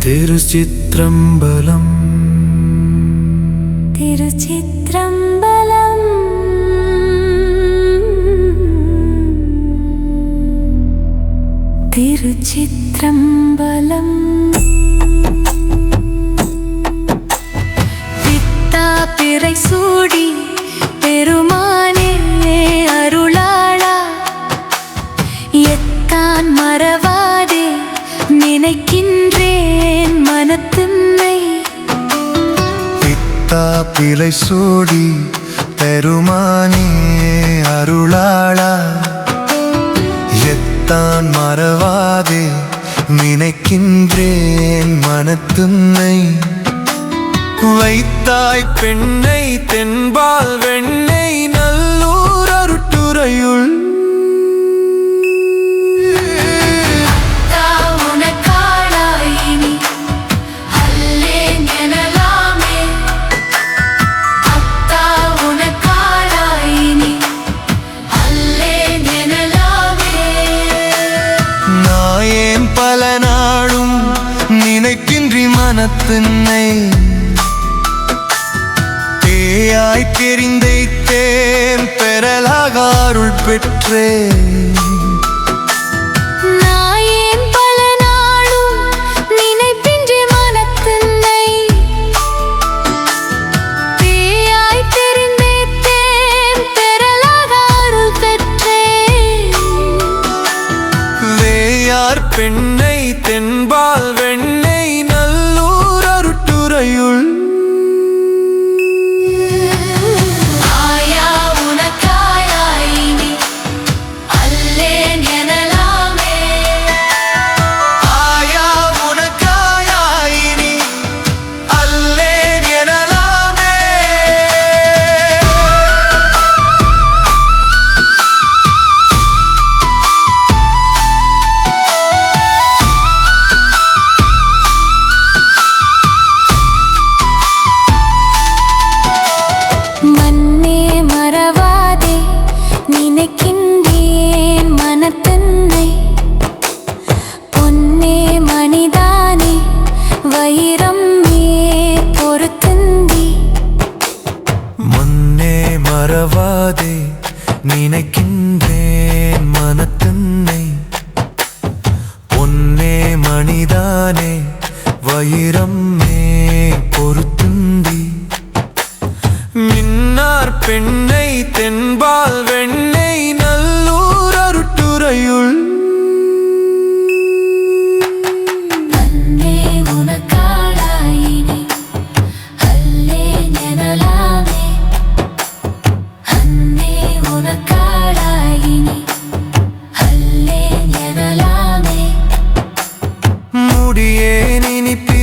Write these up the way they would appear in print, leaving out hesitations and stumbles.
திருச்சிற்றம்பலம் திருச்சிற்றம்பலம் திருச்சிற்றம்பலம் பித்தா பிறை சூடி பெருமானே அருளாளா எத்தான் மறவாதே நினைக்கின்றேன் மனத்துன்னை பித்தா பிறை சூடி பெருமானே அருளாளா எத்தான் மறவாதே நினைக்கின்றேன் மனத்துன்னை வைத்தாய் பெண்ணை தென்பால் வெண்ணை நல்லூர் அருட்டுறையுள் பல நாளும் நினைக்கின்றி மனத்தின்னை தேயாய் தெரிந்தேன் பெறலாக அருள் பெற்றேன் பெண்ணை தென்பால் வெண்ணை நல்லூர் அருட்டுறையுள் மறவாதே நினைக்கின்றேன் மனத்தன்னை பொன்னே மணிதானே வைரம்மே பொறுத்துந்தி மின்னார் பெண்ணை தென்பால் வெண்ணை நல்லூர் அருட்டுறையுள்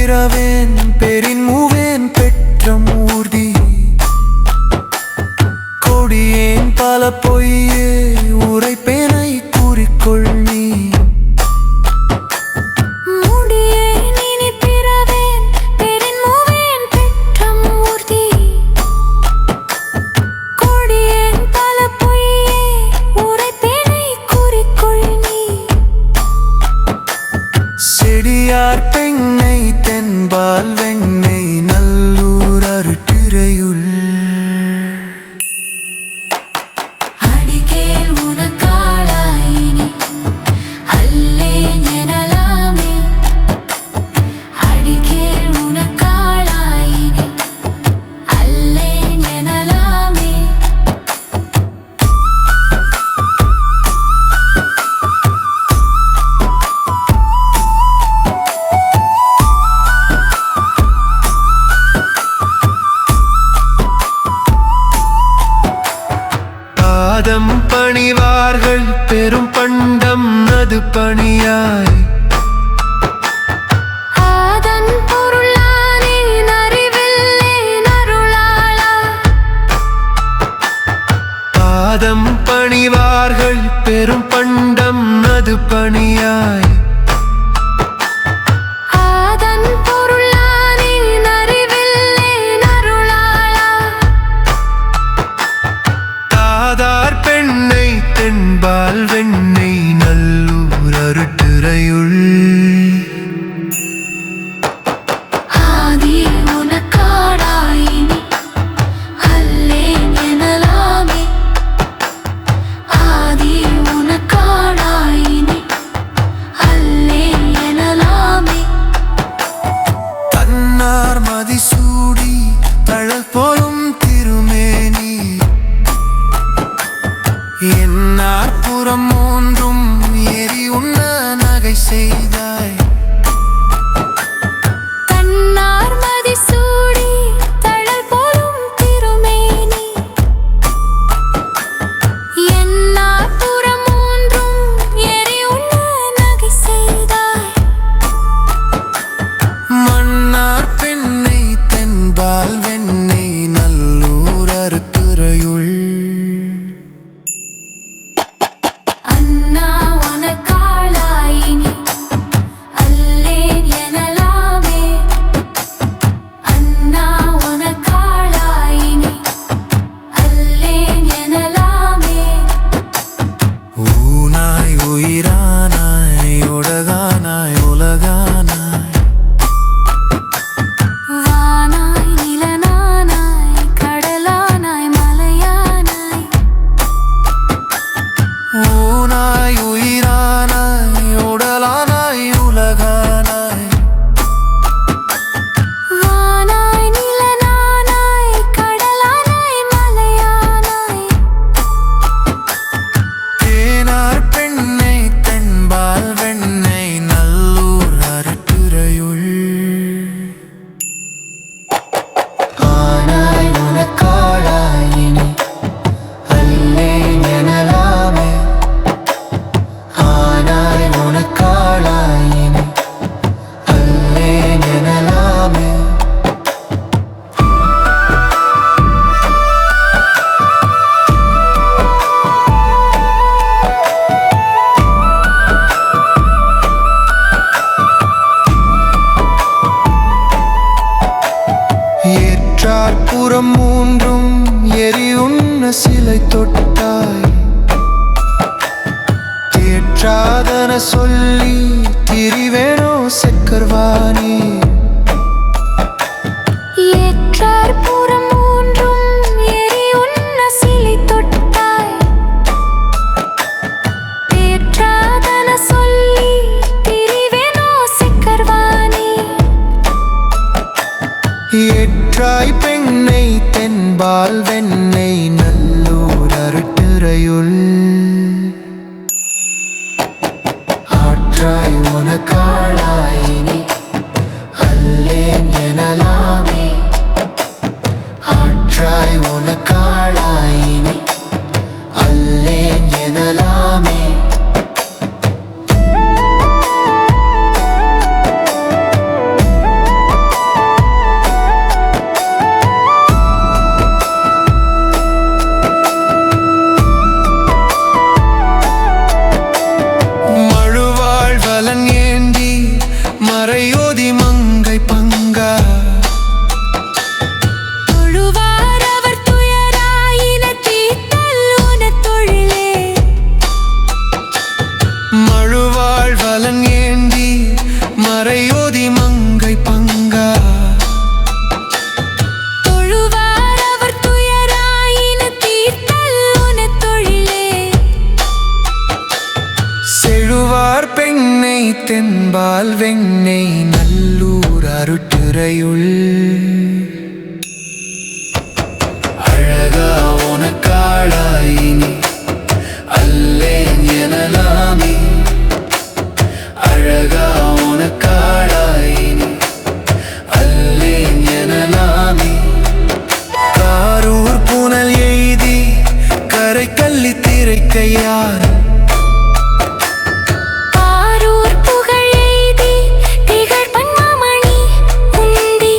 பிறவேன் பெரின் மூவேன் பெற்றம் ஊர்தி கொடியேன் பல பொய்யே உரைப்பேனை கூறிக்கொள் நீ செடியார் பெண்ணை தென்பால் வெண்ணை நல்லூர் அருட்டுறையுள் அடிகேள் உனக்காளாயினி அல்லேன் எனலாமே அடிகேள் உனக்காளாயினி அல்லேன் எனலாமே பாதம் பணிவார்கள் பெரும் பண்டம் அது பணியாய் ஆதன் பொருளானே அறிவில்லே அருளாளா பாதம் பணிவார்கள் பெரும் பண்டம் அது பணியாய் தென்பால் வெண்ணை நல்லூர் அருட்டுறையுள் உனக்காடாயினி அல்லேன் எனலாமே ஆதி உனக்காடாயினி அல்லேன் எனலாமே தன்னார் மதிசூடி தழல் போலும் திருமேனி என்னார் புறம் மூன்றும் ஏறி உண்ண நகை செய்தாய் தன்னார் மதிசூடி தழல் போலும் திருமேனி என்னார் புறம் மூன்றும் ஏறி உண்ண நகை செய்தாய் மன்னார் பெண்ணை தென்பால் வெண்ணை நல்லூர் அருத்துறையுள் அண்ணா உனக்காளாயினி அல்லேன் எனலாமே அண்ணா உனக்காளாயினி அல்லேன் எனலாமே ஊனாய் உயிரானாய் உலகானாய் உலகானாய் வானாய் நிலனானாய் கடலானாய் மலையானாய் ஊனாய் உயிரானாய் உடலானாய் உலகானாய் வானாய் நிலனானாய் கடலானாய் மலையானாய் தேனார் பெண்ணை தென்பால் வெண்ணை நல்லூர் அரட்டுரையுள் ஆனாய் உனக்காளாயினி அல்லேன் எனலாமே ஆனாய் உனக்காளாயினி அல்லேன் எனலாமே ஏற்றார் புறம் மூன்றும் எரி உண்ண சிலை தொட்டாய் தேற்றாதன சொல்லி திரிவேணோ செக்கர்வானே ஏற்றார் புறம் மூன்றும் எரி உண்ண சிலை தொட்டாய் தேற்றாதன சொல்லி திரிவேனோ சிக்கர்வானே ஏற்றாய் பெண்ணை தென்பால் வெண்ணை நல்லூர் அருட்டுரையுள் ஆற்றாய் உனக்காளாயினி அல்லேன் எனலாமே ஆற்றாய் உனக்காளாயினி அல்லேன் எனலாமே மழுவாழ் வலன் ஏந்தி மறையோதி மங்கை பங்கா தொழுவார் அவர் துயராயின தீர்த்தல் உனத் தொழிலே மழுவாழ் வலன் ஏந்தி மறையோதி மங்கை பங்கா தொழுவார் அவர் துயராயின தீர்த்தல் உனத் தொழிலே செழுவார் பெண்ணை தென்பால் வெண்ணை நல்லூர் அருட்டுரையுள் அழகா உனக்காளாயினி அல்லேன் எனலாமே அழகா உனக்காளாயினி அல்லேன் எனலாமே காரூர் புனல் எய்தி கரை கள்ளி திரைக்கையார் ஆரூர் புகழ் எய்தி திகழ் பன்மாமணி உந்தி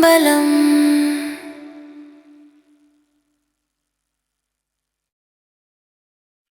பலம்